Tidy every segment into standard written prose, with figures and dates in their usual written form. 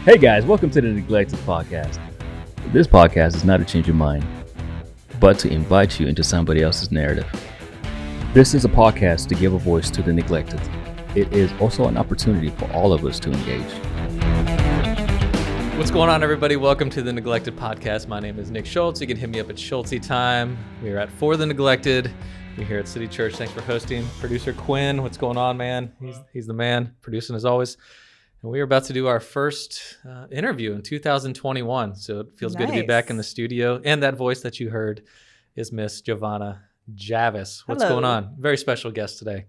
Hey guys, welcome to the Neglected Podcast. This podcast is not to change your mind, but to invite you into somebody else's narrative. This is a podcast to give a voice to the neglected. It is also an opportunity for all of us to engage. What's going on, everybody? Welcome to the Neglected Podcast. My name is Nick Schultz. You can hit me up at Schultzy Time. We are at For the Neglected. We're here at City Church. Thanks for hosting. Producer Quinn, what's going on, man? He's the man, producing as always. And we are about to do our first interview in 2021. So it feels good to be back in the studio. And that voice that you heard is Miss Jovanna Javis. What's going on? Very special guest today.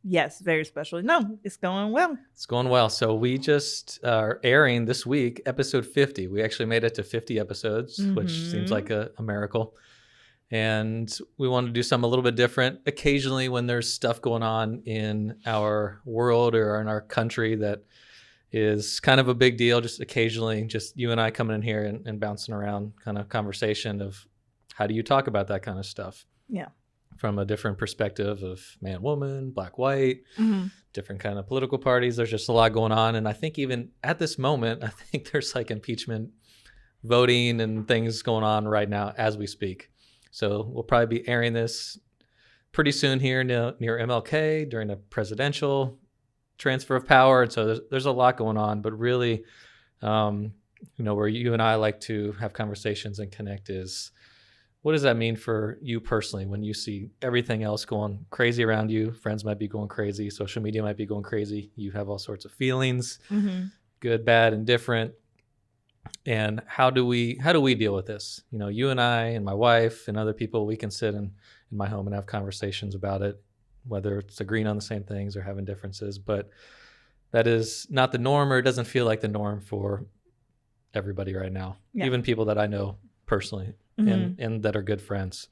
Yes, very special. No, it's going well. It's going well. So we just are airing this week, episode 50. We actually made it to 50 episodes, which seems like a miracle. And we want to do something a little bit different. Occasionally when there's stuff going on in our world or in our country that is kind of a big deal, just occasionally, just you and I coming in here and bouncing around kind of conversation of how do you talk about that kind of stuff? Yeah. From a different perspective of man, woman, black, white, different kind of political parties. There's just a lot going on. And I think even at this moment, I think there's like impeachment voting and things going on right now as we speak. So we'll probably be airing this pretty soon here near MLK during a presidential transfer of power. And so there's a lot going on, but really, where you and I like to have conversations and connect is, what does that mean for you personally when you see everything else going crazy around you? Friends might be going crazy. Social media might be going crazy. You have all sorts of feelings, good, bad, and different. And how do we deal with this? You know, you and I and my wife and other people, we can sit in my home and have conversations about it, whether it's agreeing on the same things or having differences. But that is not the norm, or it doesn't feel like the norm for everybody right now, even people that I know personally. And that are good friends.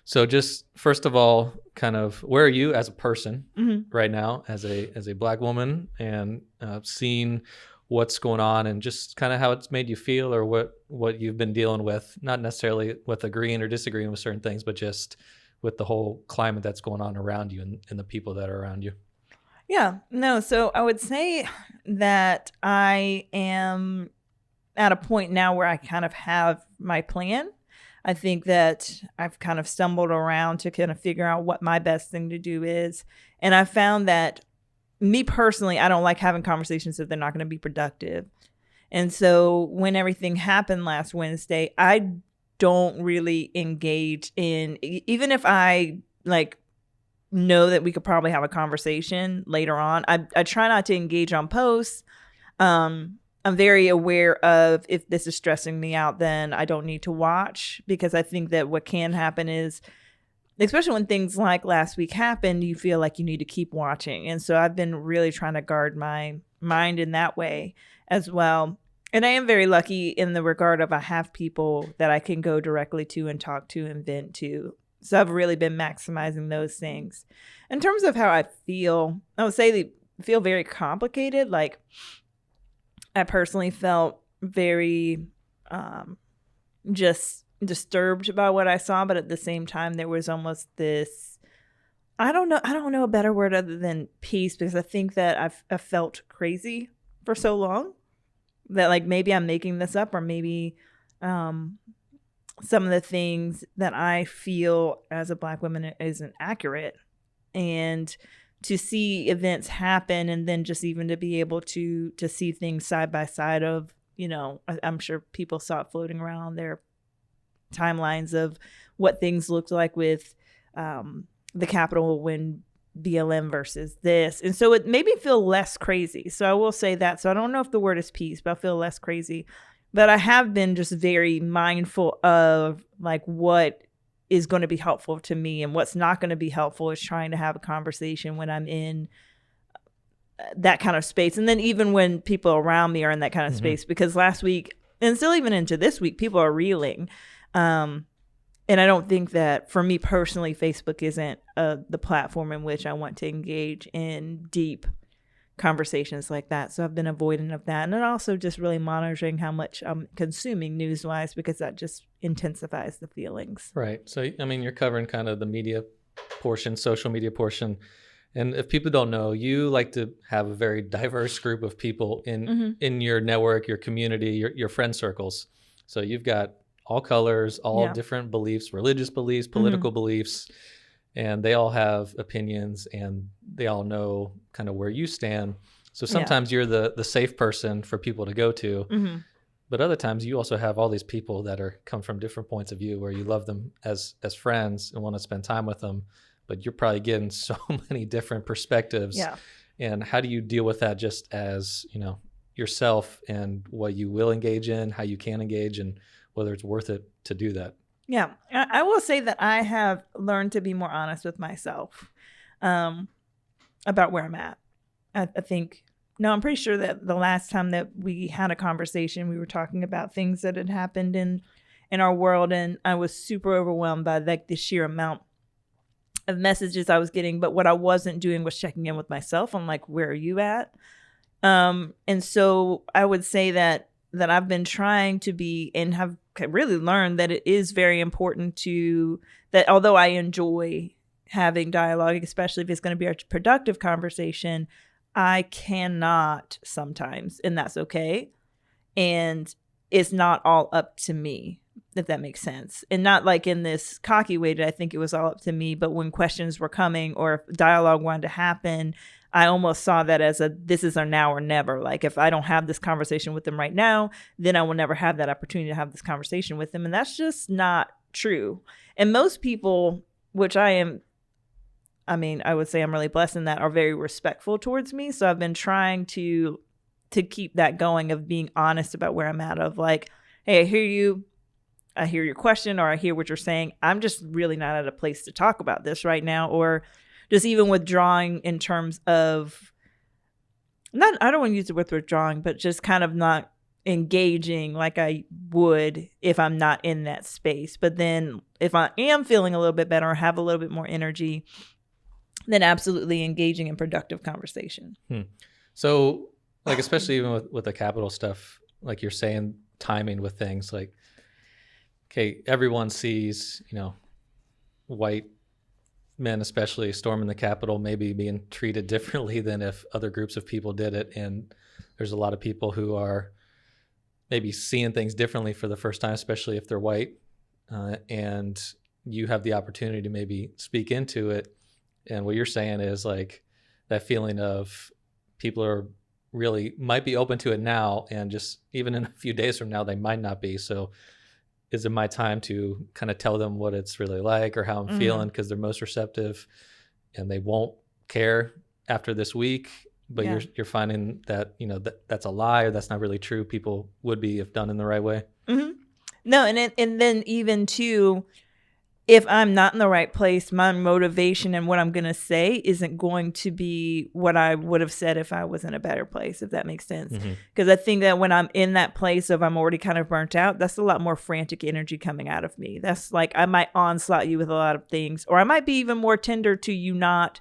So just first of all, kind of where are you as a person right now, as a black woman, and seeing what's going on and just kind of how it's made you feel, or what you've been dealing with, not necessarily with agreeing or disagreeing with certain things, but just with the whole climate that's going on around you and the people that are around you. Yeah, no, so I would say that I am at a point now where I kind of have my plan. I think that I've kind of stumbled around to kind of figure out what my best thing to do is. And I found that me personally, I don't like having conversations if they're not going to be productive. And so when everything happened last Wednesday, I don't really engage in, even if I know that we could probably have a conversation later on, I try not to engage on posts. I'm very aware of if this is stressing me out, then I don't need to watch, because I think that what can happen is, especially when things like last week happened, you feel like you need to keep watching. And so I've been really trying to guard my mind in that way as well. And I am very lucky in the regard of I have people that I can go directly to and talk to and vent to. So I've really been maximizing those things. In terms of how I feel, I would say they feel very complicated. Like, I personally felt very just disturbed by what I saw, but at the same time, there was almost this, I don't know a better word other than peace, because I think that I've felt crazy for so long that like maybe I'm making this up, or maybe some of the things that I feel as a black woman isn't accurate. And to see events happen, and then just even to be able to see things side by side of, I'm sure people saw it floating around on their timelines of what things looked like with the Capitol when BLM versus this. And so it made me feel less crazy. So I will say that. So I don't know if the word is peace, but I feel less crazy. But I have been just very mindful of like what is going to be helpful to me, and what's not going to be helpful is trying to have a conversation when I'm in that kind of space. And then even when people around me are in that kind of space, because last week and still even into this week, people are reeling. And I don't think that for me personally, Facebook isn't the platform in which I want to engage in deep conversations like that. So I've been avoidant of that. And then also just really monitoring how much I'm consuming news-wise, because that just intensifies the feelings. Right. So, I mean, you're covering kind of the media portion, social media portion. And if people don't know, you like to have a very diverse group of people in your network, your community, your friend circles. So you've got all colors, all different beliefs, religious beliefs, political beliefs, and they all have opinions and they all know kind of where you stand. So sometimes you're the safe person for people to go to, but other times you also have all these people that come from different points of view where you love them as friends and want to spend time with them, but you're probably getting so many different perspectives. Yeah. And how do you deal with that just as, yourself and what you will engage in, how you can engage, and whether it's worth it to do that? Yeah, I will say that I have learned to be more honest with myself about where I'm at. I think, I'm pretty sure that the last time that we had a conversation, we were talking about things that had happened in our world, and I was super overwhelmed by the sheer amount of messages I was getting. But what I wasn't doing was checking in with myself on where are you at? And so I would say that I've been trying to be and have really learned that it is very important that although I enjoy having dialogue, especially if it's going to be a productive conversation, I cannot sometimes, and that's okay. And it's not all up to me, if that makes sense. And not in this cocky way that I think it was all up to me, but when questions were coming or if dialogue wanted to happen, I almost saw that as this is a now or never. If I don't have this conversation with them right now, then I will never have that opportunity to have this conversation with them. And that's just not true. And most people, which I would say I'm really blessed in that, are very respectful towards me. So I've been trying to keep that going of being honest about where I'm at, of hey, I hear you. I hear your question, or I hear what you're saying. I'm just really not at a place to talk about this right now, or just even withdrawing in terms of I don't want to use the word withdrawing, but just kind of not engaging like I would if I'm not in that space. But then if I am feeling a little bit better or have a little bit more energy, then absolutely engaging in productive conversation. So especially even with the capital stuff, you're saying, timing with things, okay, everyone sees, white men especially storming the Capitol maybe being treated differently than if other groups of people did it. And there's a lot of people who are maybe seeing things differently for the first time, especially if they're white. And you have the opportunity to maybe speak into it. And what you're saying is that feeling of people are really might be open to it now, and just even in a few days from now, they might not be. So is it my time to kind of tell them what it's really like or how I'm feeling, because they're most receptive and they won't care after this week, but you're finding that, that's a lie, or that's not really true. People would be if done in the right way. No. And then even too, if I'm not in the right place, my motivation and what I'm going to say isn't going to be what I would have said if I was in a better place, if that makes sense. Because I think that when I'm in that place of I'm already kind of burnt out, that's a lot more frantic energy coming out of me. That's I might onslaught you with a lot of things, or I might be even more tender to you not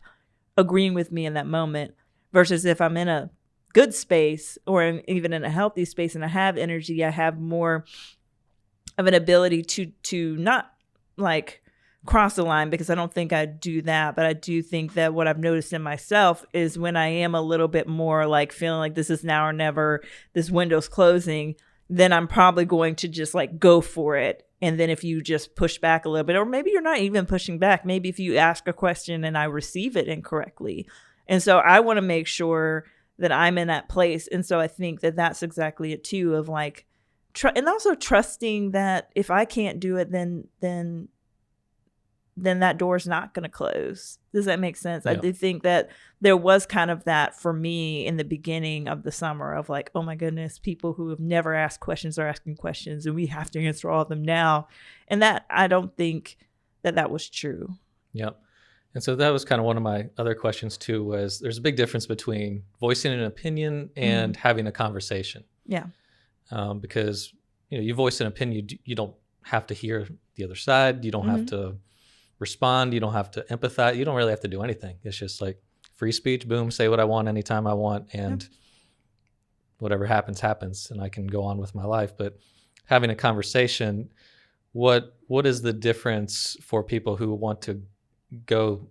agreeing with me in that moment, versus if I'm in a good space or even in a healthy space and I have energy, I have more of an ability to not cross the line, because I don't think I do that. But I do think that what I've noticed in myself is when I am a little bit more feeling like this is now or never, this window's closing, then I'm probably going to just go for it. And then if you just push back a little bit, or maybe you're not even pushing back, maybe if you ask a question and I receive it incorrectly. And so I want to make sure that I'm in that place. And so I think that that's exactly it too, of and also trusting that if I can't do it, then that door's not going to close. Does that make sense? Yeah. I do think that there was kind of that for me in the beginning of the summer of oh my goodness, people who have never asked questions are asking questions and we have to answer all of them now. And that, I don't think that was true. Yep. And so that was kind of one of my other questions too, was there's a big difference between voicing an opinion and having a conversation. Yeah. Because, you voice an opinion, you don't have to hear the other side. You don't have to respond. You don't have to empathize. You don't really have to do anything. It's just free speech, boom, say what I want anytime I want, and whatever happens, happens, and I can go on with my life. But having a conversation, what is the difference for people who want to go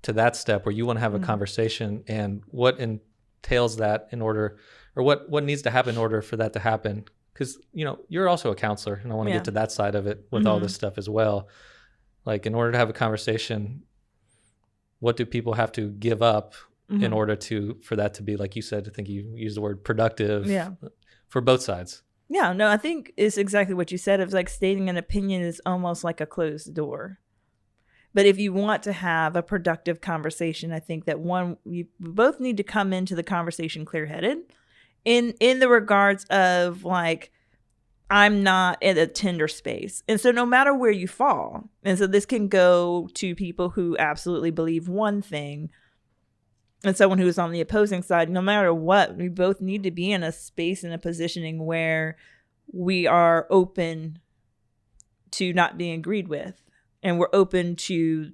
to that step where you want to have a conversation, and what entails that in order, or what needs to happen in order for that to happen? Because, you know, you're also a counselor, and I want to get to that side of it with all this stuff as well. Like, in order to have a conversation, what do people have to give up in order for that to be, like you said, I think you used the word productive for both sides? Yeah, no, I think it's exactly what you said. It's like stating an opinion is almost like a closed door. But if you want to have a productive conversation, I think that we both need to come into the conversation clear-headed in the regards of, like, I'm not in a tender space. And so no matter where you fall, and so this can go to people who absolutely believe one thing and someone who is on the opposing side, no matter what, we both need to be in a space and a positioning where we are open to not being agreed with. And we're open to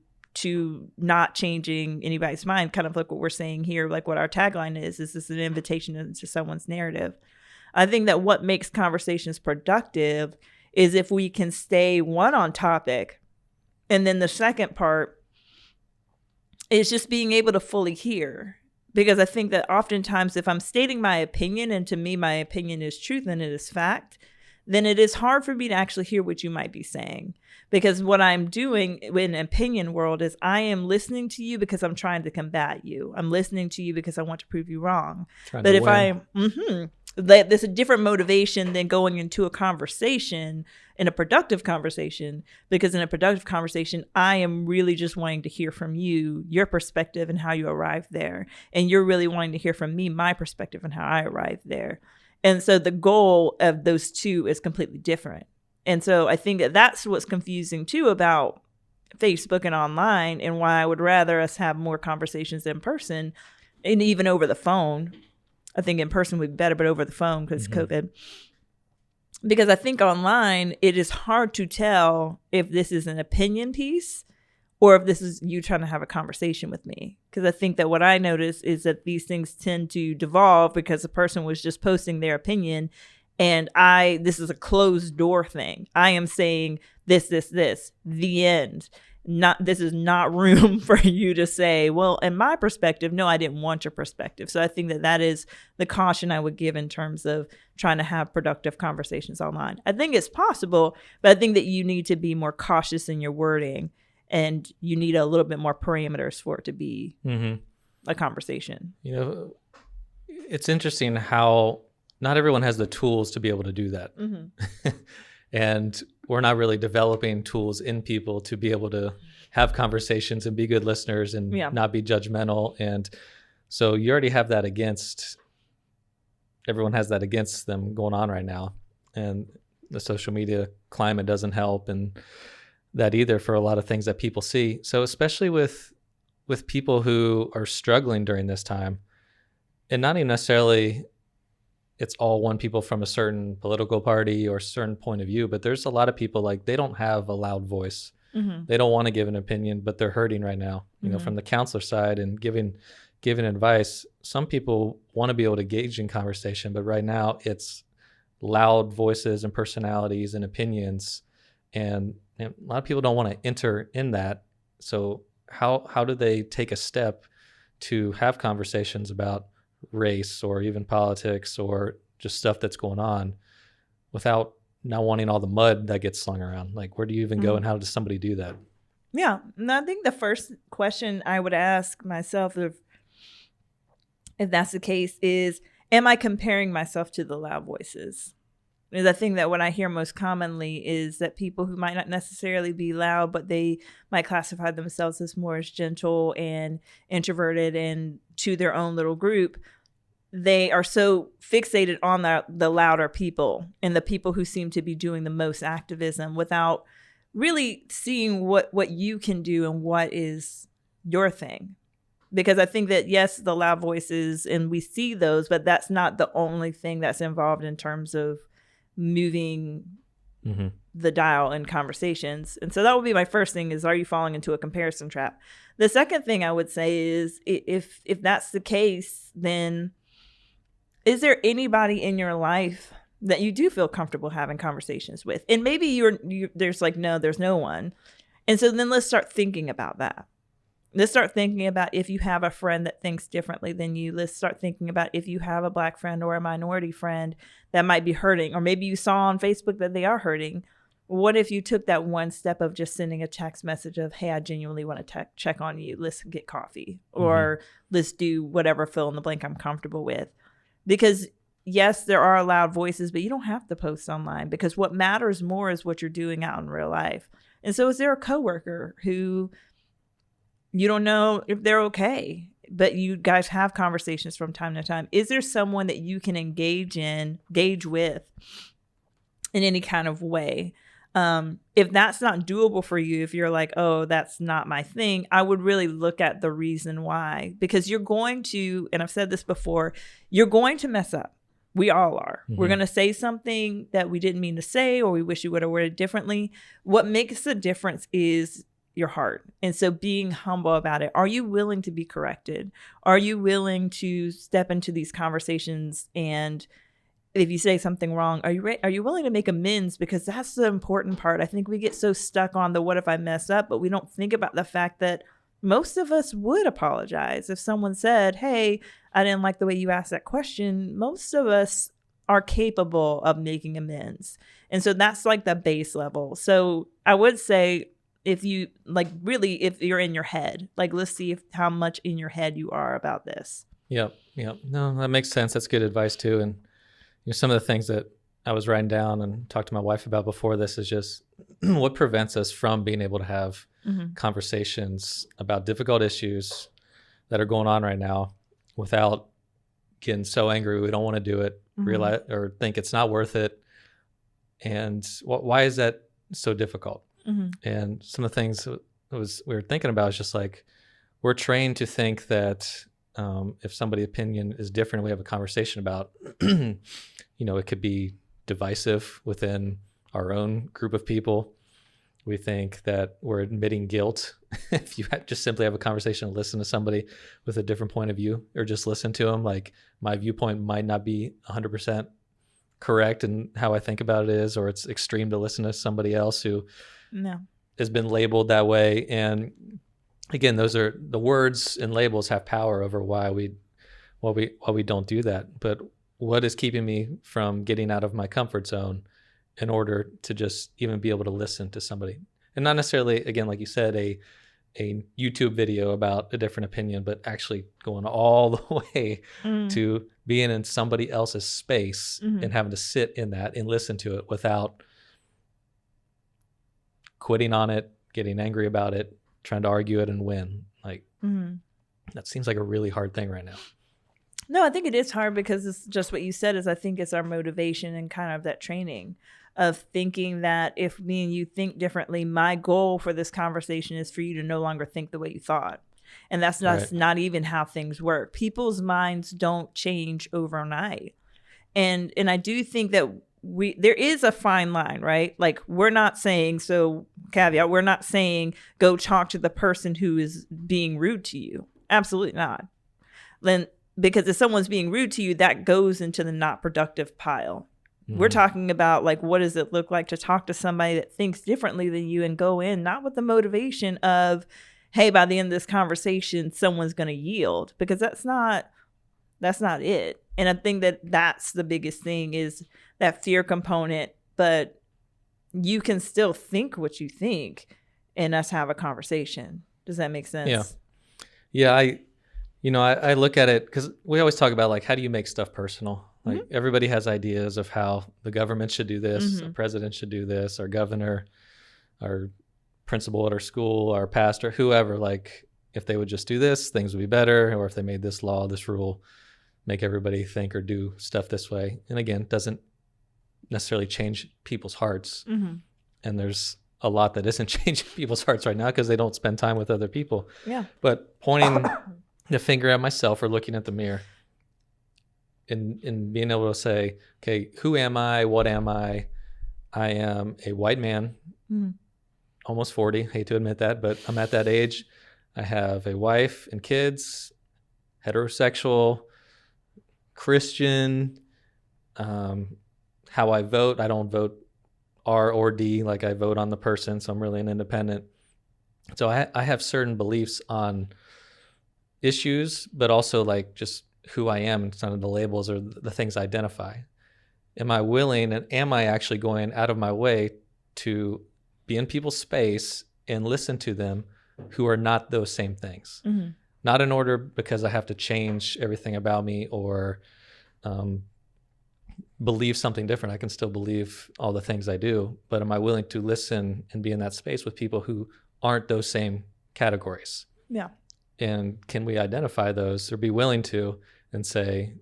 not changing anybody's mind, kind of like what we're saying here, like what our tagline is this an invitation into someone's narrative? I think that what makes conversations productive is if we can stay on topic. And then the second part is just being able to fully hear. Because I think that oftentimes if I'm stating my opinion, and to me, my opinion is truth and it is fact, then it is hard for me to actually hear what you might be saying. Because what I'm doing in an opinion world is I am listening to you because I'm trying to combat you. I'm listening to you because I want to prove you wrong. But if that's a different motivation than going into a conversation, in a productive conversation, because in a productive conversation, I am really just wanting to hear from you, your perspective and how you arrived there. And you're really wanting to hear from me, my perspective and how I arrived there. And so the goal of those two is completely different. And so I think that that's what's confusing too about Facebook and online, and why I would rather us have more conversations in person and even over the phone. I think in person would be better, but over the phone because COVID. Because I think online, it is hard to tell if this is an opinion piece or if this is you trying to have a conversation with me. Because I think that what I notice is that these things tend to devolve because the person was just posting their opinion, and this is a closed door thing. I am saying this, the end. This is not room for you to say, well, in my perspective, no, I didn't want your perspective. So I think that is the caution I would give in terms of trying to have productive conversations online. I think it's possible, but I think that you need to be more cautious in your wording, and you need a little bit more parameters for it to be a conversation. You know, it's interesting how not everyone has the tools to be able to do that. And we're not really developing tools in people to be able to have conversations and be good listeners and not be judgmental. And so you already have that everyone has that against them going on right now. And the social media climate doesn't help, and that either for a lot of things that people see. So especially with people who are struggling during this time, and not even necessarily it's all one people from a certain political party or certain point of view, but there's a lot of people, like, they don't have a loud voice. They don't want to give an opinion, but they're hurting right now, you know, from the counselor side and giving advice. Some people want to be able to engage in conversation, but right now it's loud voices and personalities and opinions. And a lot of people don't want to enter in that. So how do they take a step to have conversations about race or even politics or just stuff that's going on without not wanting all the mud that gets slung around? Like, where do you even go, and how does somebody do that? Yeah. And I think the first question I would ask myself, if that's the case, is, am I comparing myself to the loud voices? Because I think that what I hear most commonly is that people who might not necessarily be loud, but they might classify themselves as more as gentle and introverted and to their own little group, they are so fixated on the louder people and the people who seem to be doing the most activism without really seeing what you can do and what is your thing. Because I think that, yes, the loud voices, and we see those, but that's not the only thing that's involved in terms of moving the dial in conversations. And so that would be my first thing, is, are you falling into a comparison trap? The second thing I would say is, if that's the case, then is there anybody in your life that you do feel comfortable having conversations with? And maybe there's no one. And so then let's start thinking about that. Let's start thinking about if you have a friend that thinks differently than you. Let's start thinking about if you have a Black friend or a minority friend that might be hurting, or maybe you saw on Facebook that they are hurting. What if you took that one step of just sending a text message of, hey, I genuinely want to check on you. Let's get coffee, or let's do whatever fill in the blank I'm comfortable with. Because yes, there are loud voices, but you don't have to post online, because what matters more is what you're doing out in real life. And so is there a coworker who you don't know if they're okay, but you guys have conversations from time to time? Is there someone that you can engage with in any kind of way? If that's not doable for you, if you're like, oh, that's not my thing, I would really look at the reason why, because you're going to, and I've said this before, you're going to mess up. We all are. We're going to say something that we didn't mean to say, or we wish you would have worded differently. What makes the difference is your heart. And so being humble about it. Are you willing to be corrected? Are you willing to step into these conversations, and if you say something wrong, are you willing to make amends? Because that's the important part. I think we get so stuck on the what if I mess up, but we don't think about the fact that most of us would apologize. If someone said, hey, I didn't like the way you asked that question, most of us are capable of making amends. And so that's like the base level. So I would say, if you if you're in your head, let's see how much in your head you are about this. Yep. No, that makes sense. That's good advice too. And some of the things that I was writing down and talked to my wife about before this is just what prevents us from being able to have conversations about difficult issues that are going on right now without getting so angry we don't want to do it, realize or think it's not worth it. And why is that so difficult? And some of the things we were thinking about is just we're trained to think that if somebody's opinion is different, we have a conversation about, it could be divisive within our own group of people. We think that we're admitting guilt if you just simply have a conversation and listen to somebody with a different point of view, or just listen to them. My viewpoint might not be 100% correct in how I think about it is, or it's extreme to listen to somebody else who has been labeled that way. And again, those are the words and labels have power over why we don't do that. But what is keeping me from getting out of my comfort zone in order to just even be able to listen to somebody? And not necessarily, again, like you said, a YouTube video about a different opinion, but actually going all the way to being in somebody else's space and having to sit in that and listen to it without quitting on it, getting angry about it, trying to argue it and win. That seems like a really hard thing right now. No, I think it is hard, because it's just what you said, is I think it's our motivation and kind of that training of thinking that if me and you think differently, my goal for this conversation is for you to no longer think the way you thought. And that's not even how things work. People's minds don't change overnight. And I do think that there is a fine line, right? We're not saying, so caveat, we're not saying go talk to the person who is being rude to you. Absolutely not. Then, because if someone's being rude to you, that goes into the not productive pile. We're talking about what does it look like to talk to somebody that thinks differently than you, and go in not with the motivation of, hey, by the end of this conversation, someone's going to yield, because that's not it. And I think that that's the biggest thing, is that fear component, but you can still think what you think and us have a conversation. Does that make sense? Yeah. I look at it, because we always talk about how do you make stuff personal? Everybody has ideas of how the government should do this, the president should do this, our governor, our principal at our school, our pastor, whoever, if they would just do this, things would be better. Or if they made this law, this rule, make everybody think or do stuff this way. And again, it doesn't necessarily change people's hearts. And there's a lot that isn't changing people's hearts right now because they don't spend time with other people. Yeah. But pointing the finger at myself or looking at the mirror and being able to say, okay, who am I? What am I? I am a white man, almost 40. Hate to admit that, but I'm at that age. I have a wife and kids, heterosexual, Christian. How I vote, I don't vote R or D, I vote on the person, so I'm really an independent. So I have certain beliefs on issues, but also like just who I am and some of the labels or the things I identify. Am I willing and am I actually going out of my way to be in people's space and listen to them who are not those same things? Mm-hmm. Not in order because I have to change everything about me or believe something different. I can still believe all the things I do, but am I willing to listen and be in that space with people who aren't those same categories? Yeah. And can we identify those or be willing to and say,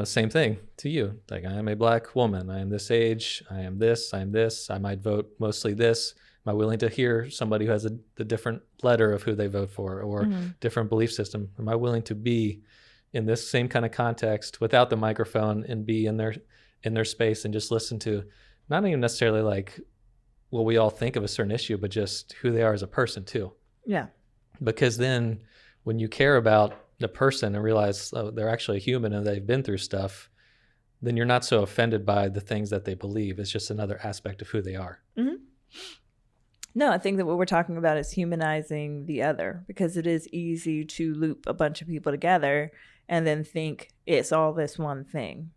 same thing to you. Like, I am a Black woman. I am this age. I am this. I am this. I might vote mostly this. Am I willing to hear somebody who has the different letter of who they vote for or different belief system? Am I willing to be in this same kind of context without the microphone and be in their space and just listen to not even necessarily like what we all think of a certain issue, but just who they are as a person too. Yeah. Because then when you care about the person and realize they're actually a human and they've been through stuff, then you're not so offended by the things that they believe. It's just another aspect of who they are. Mm-hmm. No, I think that what we're talking about is humanizing the other, because it is easy to loop a bunch of people together and then think it's all this one thing.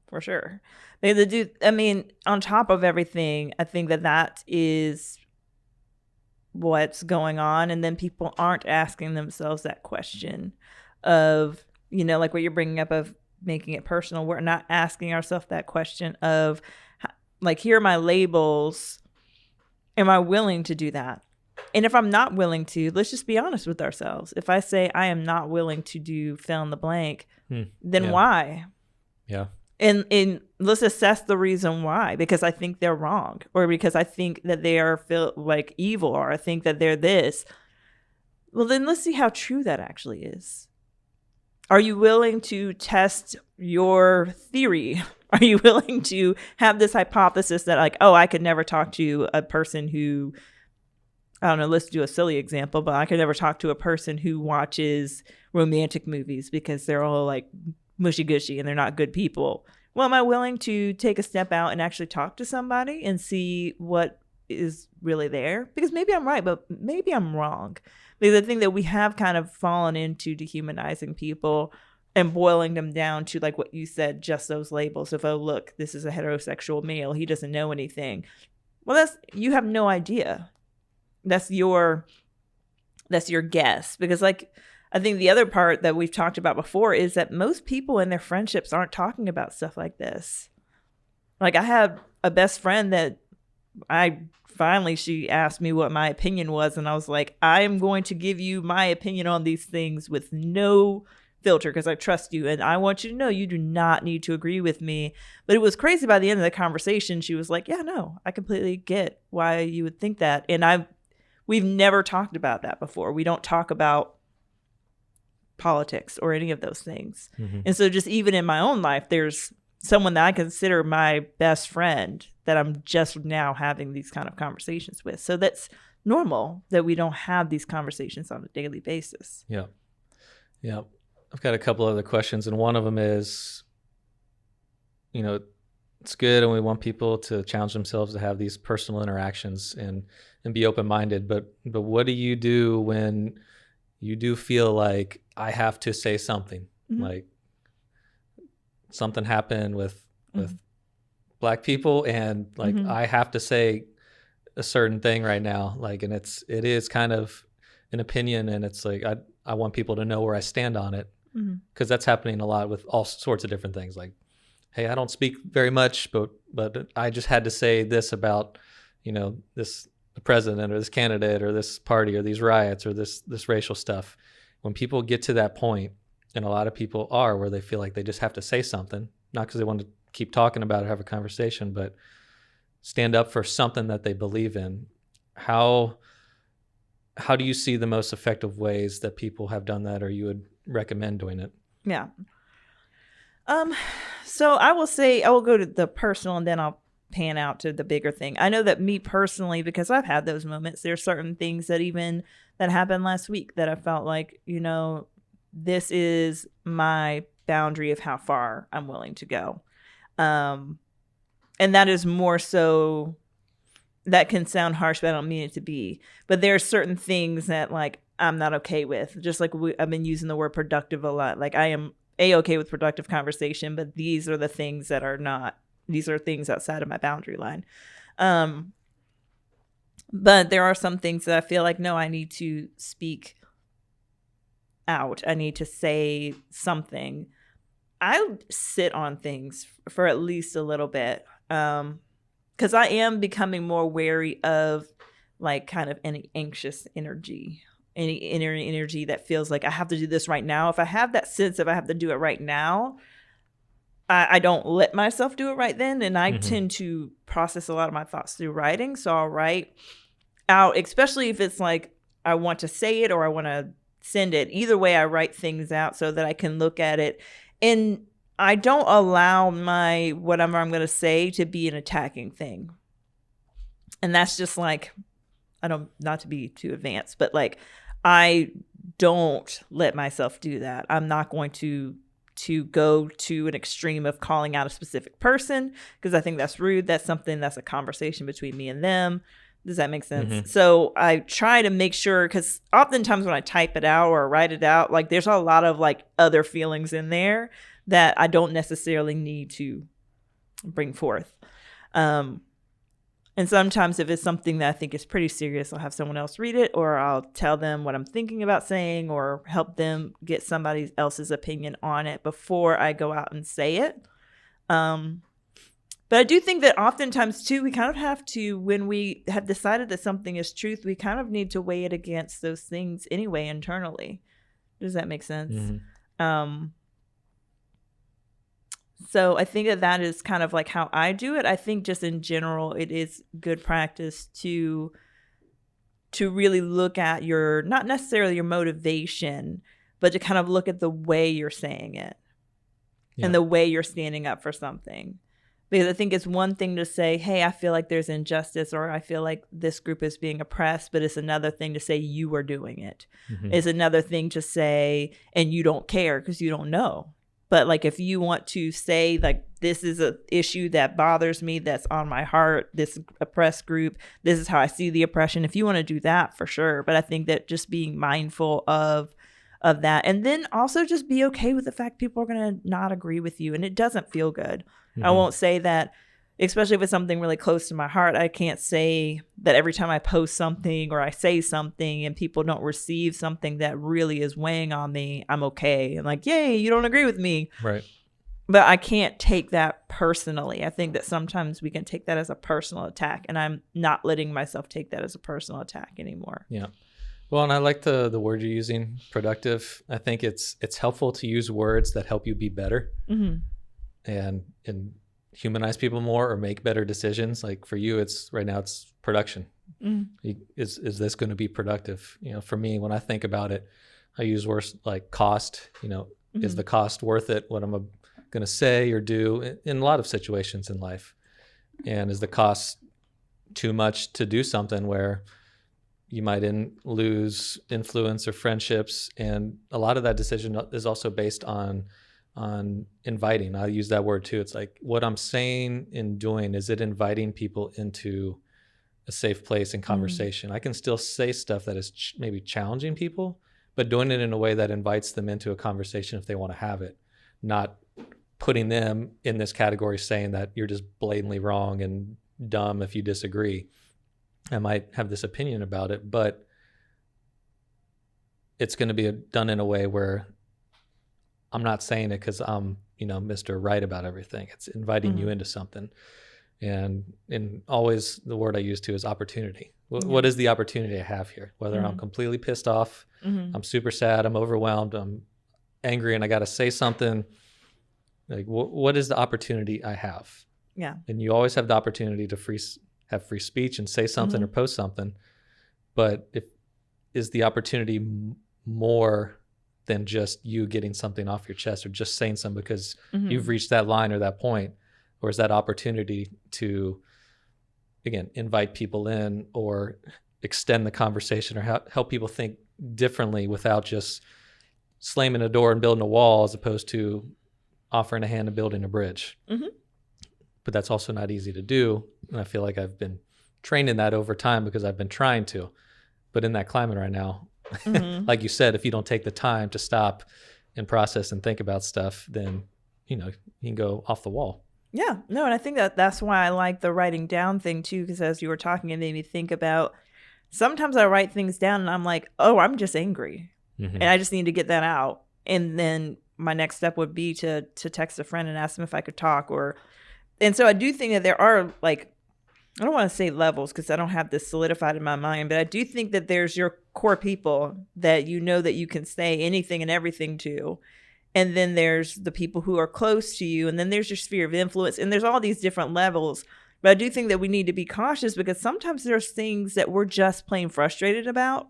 For sure. On top of everything, I think that is what's going on. And then people aren't asking themselves that question of, like what you're bringing up of making it personal. We're not asking ourselves that question of, like, here are my labels. Am I willing to do that? And if I'm not willing to, let's just be honest with ourselves. If I say I am not willing to do fill in the blank, then why? Yeah. And let's assess the reason why, because I think they're wrong, or because I think that they are like evil, or I think that they're this. Well, then let's see how true that actually is. Are you willing to test your theory? Are you willing to have this hypothesis that, like, oh, I could never talk to a person who, I don't know, let's do a silly example, but I could never talk to a person who watches romantic movies because they're all like mushy gushy and they're not good people. Well, am I willing to take a step out and actually talk to somebody and see what is really there? Because maybe I'm right, but maybe I'm wrong. Because I think that we have kind of fallen into dehumanizing people and boiling them down to, like what you said, just those labels of, oh, look, this is a heterosexual male. He doesn't know anything. Well, you have no idea. That's your guess. Because, like, I think the other part that we've talked about before is that most people in their friendships aren't talking about stuff like this. Like, I had a best friend that she asked me what my opinion was, and I was like, I am going to give you my opinion on these things with no filter because I trust you, and I want you to know you do not need to agree with me. But it was crazy. By the end of the conversation, she was like, yeah, no, I completely get why you would think that. And we've never talked about that before. We don't talk about politics or any of those things. Mm-hmm. And so just even in my own life, there's someone that I consider my best friend that I'm just now having these kind of conversations with. So that's normal that we don't have these conversations on a daily basis. Yeah. Yeah. I've got a couple other questions, and one of them is, it's good and we want people to challenge themselves to have these personal interactions and be open-minded, but what do you do when you do feel like I have to say something? Mm-hmm. Like something happened with Black people, and like I have to say a certain thing right now, like, and it is kind of an opinion, and it's like I want people to know where I stand on it, because that's happening a lot with all sorts of different things. Like, hey, I don't speak very much, but I just had to say this about the president or this candidate or this party or these riots or this racial stuff. When people get to that point, and a lot of people are, where they feel like they just have to say something, not because they want to keep talking about it, have a conversation, but stand up for something that they believe in. How do you see the most effective ways that people have done that, or you would recommend doing it? Yeah. So I will go to the personal, and then I'll pan out to the bigger thing. I know that me personally, because I've had those moments, there's certain things that happened last week that I felt like, this is my boundary of how far I'm willing to go. And that is more so that can sound harsh, but I don't mean it to be. But there are certain things that like I'm not okay with. Just like I've been using the word productive a lot. Like I am A-okay with productive conversation, but these are the things that are not. These are things outside of my boundary line. But there are some things that I feel like, no, I need to speak out. I need to say something. I sit on things for at least a little bit. Because I am becoming more wary of like kind of any anxious energy, any inner energy that feels like I have to do this right now. If I have that sense of I have to do it right now, I don't let myself do it right then. And I tend to process a lot of my thoughts through writing. So I'll write out, especially if it's like I want to say it or I want to send it. Either way, I write things out so that I can look at it. And I don't allow my whatever I'm going to say to be an attacking thing. And that's just like, I don't, not to be too advanced, but like, I don't let myself do that. I'm not going to go to an extreme of calling out a specific person because I think that's rude. That's something that's a conversation between me and them. Does that make sense? So I try to make sure, because oftentimes when I type it out or write it out, like there's a lot of like other feelings in there that I don't necessarily need to bring forth. And sometimes if it's something that I think is pretty serious, I'll have someone else read it, or I'll tell them what I'm thinking about saying, or help them get somebody else's opinion on it before I go out and say it. But I do think that oftentimes too, we kind of have to, when we have decided that something is truth, we kind of need to weigh it against those things anyway internally. Does that make sense? So I think that is kind of like how I do it. I think just in general, it is good practice to really look at your, not necessarily your motivation, but to kind of look at the way you're saying it and the way you're standing up for something. Because I think it's one thing to say, hey, I feel like there's injustice, or I feel like this group is being oppressed, but it's another thing to say you are doing it. It's another thing to say, and you don't care because you don't know. But like if you want to say like this is an issue that bothers me, that's on my heart, this oppressed group, this is how I see the oppression. If you want to do that, for sure. But I think that just being mindful of that, and then also just be okay with the fact people are going to not agree with you, and it doesn't feel good. I won't say that, especially if it's something really close to my heart. I can't say that every time I post something or I say something and people don't receive something that really is weighing on me, I'm okay. I'm like, yay, you don't agree with me. Right. But I can't take that personally. I think that sometimes we can take that as a personal attack, and I'm not letting myself take that as a personal attack anymore. Yeah. Well, and I like the word you're using, productive. I think it's helpful to use words that help you be better and humanize people more or make better decisions. Like for you, it's right now it's production. Is this going to be productive? You know, for me, when I think about it, I use words like cost. You know, is the cost worth it? What I'm going to say or do in a lot of situations in life, and is the cost too much to do something where you might lose influence or friendships? And a lot of that decision is also based on inviting. I use that word too. It's like what I'm saying and doing, is it inviting people into a safe place and conversation? I can still say stuff that is maybe challenging people, but doing it in a way that invites them into a conversation if they want to have it, not putting them in this category saying that you're just blatantly wrong and dumb if you disagree. I might have this opinion about it, but it's going to be done in a way where I'm not saying it because I'm, Mr. Right about everything. It's inviting you into something. And always the word I use too is opportunity. What is the opportunity I have here? Whether I'm completely pissed off, I'm super sad, I'm overwhelmed, I'm angry, and I got to say something. Like, what is the opportunity I have? Yeah. And you always have the opportunity to have free speech and say something or post something. But is the opportunity more than just you getting something off your chest or just saying something because you've reached that line or that point? Or is that opportunity to, again, invite people in or extend the conversation or help people think differently without just slamming a door and building a wall, as opposed to offering a hand and building a bridge? But that's also not easy to do. And I feel like I've been trained in that over time because I've been trying to. But in that climate right now, Mm-hmm. like you said, if you don't take the time to stop and process and think about stuff, then, you can go off the wall. Yeah, no, and I think that's why I like the writing down thing too, because as you were talking, it made me think about sometimes I write things down and I'm like, oh, I'm just angry. Mm-hmm. And I just need to get that out. And then my next step would be to text a friend and ask them if I could talk. And so I do think that there are, like, I don't want to say levels because I don't have this solidified in my mind, but I do think that there's your core people that that you can say anything and everything to. And then there's the people who are close to you. And then there's your sphere of influence. And there's all these different levels. But I do think that we need to be cautious because sometimes there's things that we're just plain frustrated about.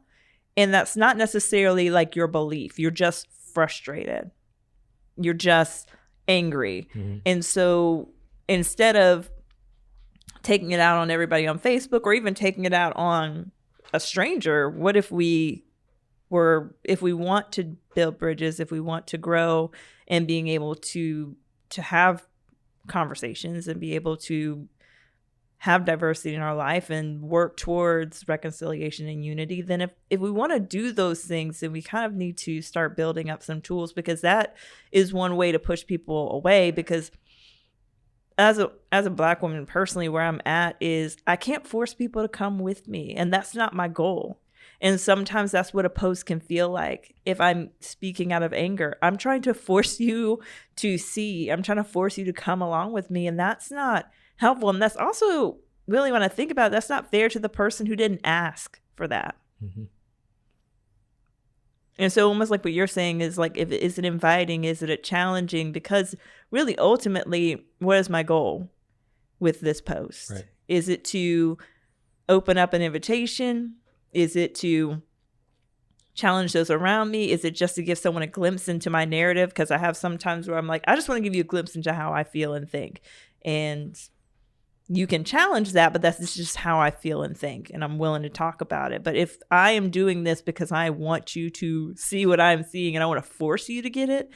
And that's not necessarily like your belief. You're just frustrated. You're just angry. Mm-hmm. And so instead of taking it out on everybody on Facebook or even taking it out on a stranger, what if we want to build bridges, if we want to grow and being able to have conversations and be able to have diversity in our life and work towards reconciliation and unity, then if we want to do those things, then we kind of need to start building up some tools, because that is one way to push people away. Because as a Black woman personally, where I'm at is I can't force people to come with me, and that's not my goal. And sometimes that's what a post can feel like. If I'm speaking out of anger, I'm trying to force you to see. I'm trying to force you to come along with me. And that's not helpful. And that's also, really, when I think about it, that's not fair to the person who didn't ask for that. Mm-hmm. And so almost like what you're saying is like, is it inviting? Is it challenging? Because really, ultimately, what is my goal with this post? Right. Is it to open up an invitation? Is it to challenge those around me? Is it just to give someone a glimpse into my narrative? Because I have some times where I'm like, I just want to give you a glimpse into how I feel and think. And you can challenge that, but that's just how I feel and think. And I'm willing to talk about it. But if I am doing this because I want you to see what I'm seeing and I want to force you to get it,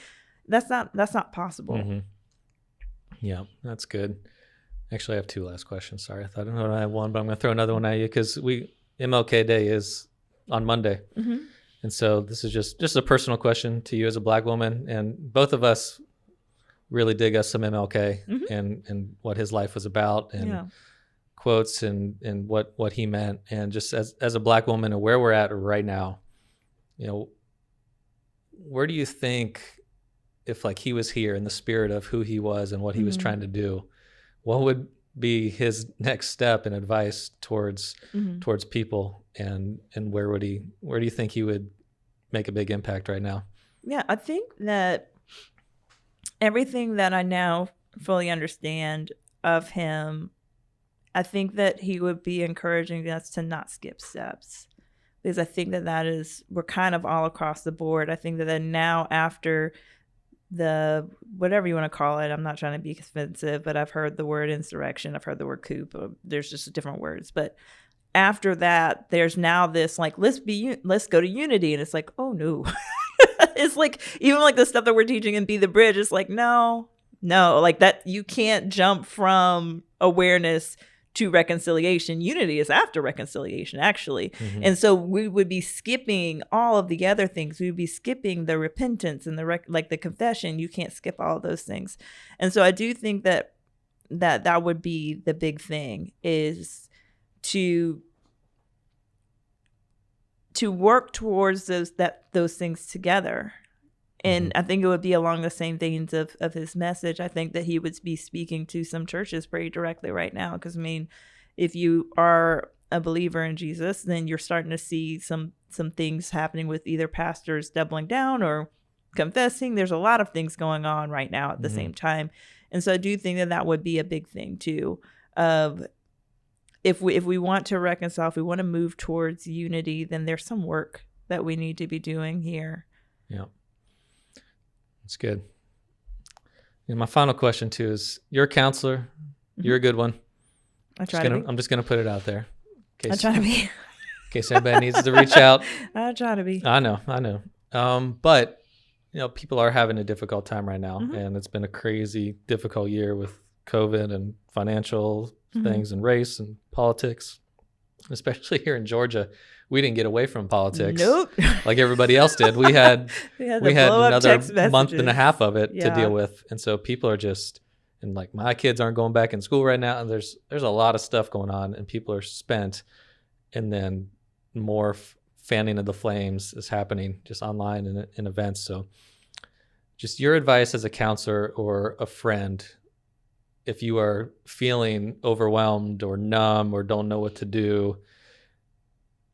that's not possible. Mm-hmm. Yeah, that's good. Actually, I have two last questions. Sorry, I thought I had one, but I'm going to throw another one at you because MLK Day is on Monday. Mm-hmm. And so this is just a personal question to you as a Black woman. And both of us really dig us some MLK mm-hmm. and what his life was about and quotes and what he meant. And just as a Black woman and where we're at right now, where do you think, if like he was here in the spirit of who he was and what he mm-hmm. was trying to do, what would be his next step and advice towards people, and where do you think he would make a big impact right now? Yeah, I think that everything that I now fully understand of him, I think that he would be encouraging us to not skip steps, because I think that we're kind of all across the board. I think that now after the, whatever you want to call it, I'm not trying to be offensive, but I've heard the word insurrection, I've heard the word coup, there's just different words. But after that, there's now this like, let's go to unity. And it's like, oh no. It's like, even like the stuff that we're teaching in Be the Bridge, it's like, no, like that, you can't jump from awareness to reconciliation. Unity is after reconciliation, actually. Mm-hmm. And so we would be skipping all of the other things. We would be skipping the repentance and the confession. You can't skip all of those things. And so I do think that would be the big thing, is to work towards those things together. And mm-hmm. I think it would be along the same veins of his message. I think that he would be speaking to some churches pretty directly right now. Because, I mean, if you are a believer in Jesus, then you're starting to see some things happening with either pastors doubling down or confessing. There's a lot of things going on right now at the mm-hmm. same time. And so I do think that would be a big thing, too, of if we want to reconcile, if we want to move towards unity, then there's some work that we need to be doing here. Yeah. That's good. And my final question too is, you're a counselor. Mm-hmm. You're a good one. I'm just gonna put it out there. I try to be. In case anybody needs to reach out. I try to be. I know. But people are having a difficult time right now, mm-hmm. and it's been a crazy, difficult year with COVID and financial mm-hmm. things and race and politics. especially here in Georgia, we didn't get away from politics. Nope. Like everybody else did. We had another month and a half of it to deal with. And so people are just, and like my kids aren't going back in school right now. And there's a lot of stuff going on and people are spent. And then more fanning of the flames is happening just online and in events. So just your advice as a counselor or a friend, if you are feeling overwhelmed or numb or don't know what to do,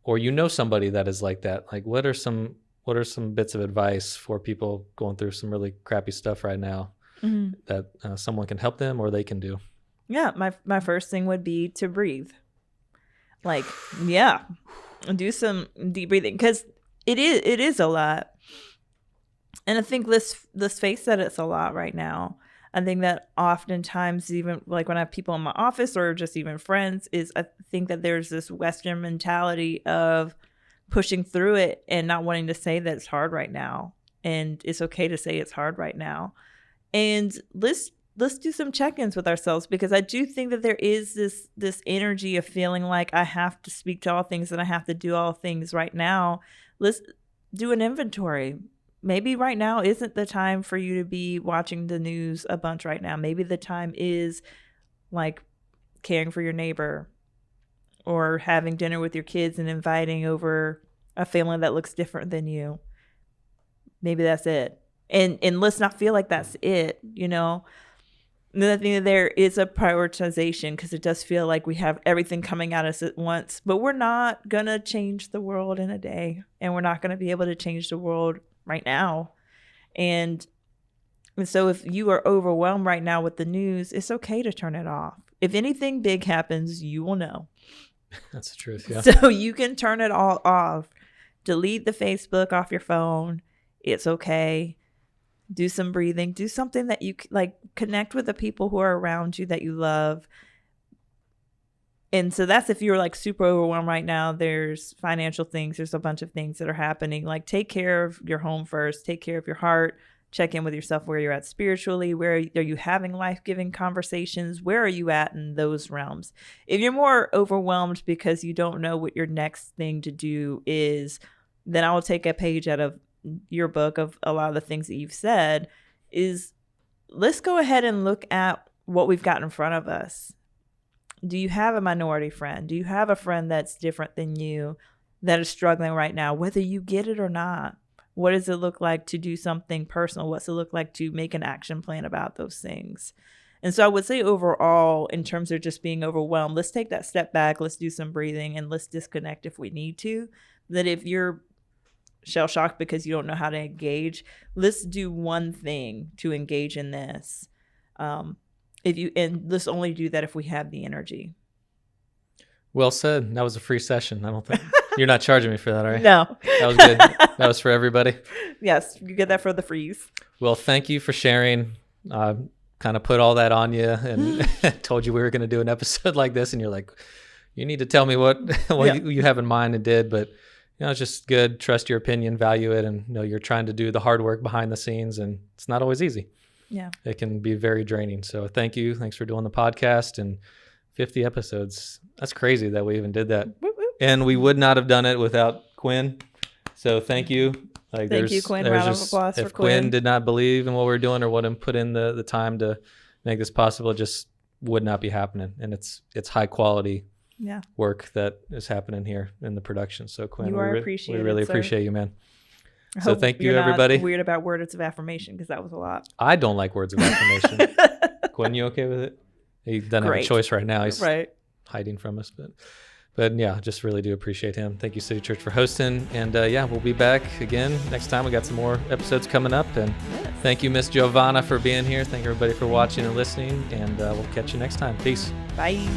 or you know somebody that is like that, like what are some bits of advice for people going through some really crappy stuff right now that someone can help them or they can do? Yeah, my first thing would be to breathe. Like, yeah, do some deep breathing because it is a lot. And I think let's face that it's a lot right now. I think that oftentimes, even like when I have people in my office or just even friends, is I think that there's this Western mentality of pushing through it and not wanting to say that it's hard right now. And it's okay to say it's hard right now. And let's do some check-ins with ourselves, because I do think that there is this energy of feeling like I have to speak to all things and I have to do all things right now. Let's do an inventory. Maybe right now isn't the time for you to be watching the news a bunch right now. Maybe the time is like caring for your neighbor or having dinner with your kids and inviting over a family that looks different than you. Maybe that's it. And let's not feel like that's it, you know. Another thing, there is a prioritization, because it does feel like we have everything coming at us at once, but we're not going to change the world in a day, and we're not going to be able to change the world right now. And so if you are overwhelmed right now with the news, it's okay to turn it off. If anything big happens, you will know. That's the truth, yeah. So you can turn it all off. Delete the Facebook off your phone. It's okay. Do some breathing. Do something that you like. Connect with the people who are around you that you love. And so that's if you're like super overwhelmed right now. There's financial things. There's a bunch of things that are happening. Like, take care of your home first. Take care of your heart. Check in with yourself where you're at spiritually. Where are you having life-giving conversations? Where are you at in those realms? If you're more overwhelmed because you don't know what your next thing to do is, then I will take a page out of your book of a lot of the things that you've said. Is let's go ahead and look at what we've got in front of us. Do you have a minority friend? Do you have a friend that's different than you that is struggling right now, whether you get it or not? What does it look like to do something personal? What's it look like to make an action plan about those things? And so I would say overall, in terms of just being overwhelmed, let's take that step back. Let's do some breathing and let's disconnect if we need to. That if you're shell shocked because you don't know how to engage, let's do one thing to engage in this. And let's only do that if we have the energy. Well said. That was a free session. I don't think you're not charging me for that, right? No. That was good. That was for everybody. Yes, you get that for the freeze. Well, thank you for sharing. Kind of put all that on you and told you we were going to do an episode like this, and you're like, you need to tell me what you have in mind and did. But it's just good. Trust your opinion, value it, and you're trying to do the hard work behind the scenes, and it's not always easy. Yeah, it can be very draining. So thank you. Thanks for doing the podcast and 50 episodes. That's crazy that we even did that. Whoop, whoop. And we would not have done it without Quinn. So thank you. Thank you, Quinn. Round of applause for Quinn. If Quinn did not believe in what we're doing or wouldn't put in the time to make this possible, it just would not be happening. And it's high quality work that is happening here in the production. So Quinn, you are appreciated, we really sir. Appreciate you, man. I So thank you, everybody. Not weird about words of affirmation, because that was a lot. I don't like words of affirmation. Quinn, you okay with it? He doesn't have a choice right now. He's hiding from us, but yeah, just really do appreciate him. Thank you, City Church, for hosting. And we'll be back again next time. We got some more episodes coming up. And thank you, Miss Jovanna, for being here. Thank everybody for watching and listening. And we'll catch you next time. Peace. Bye.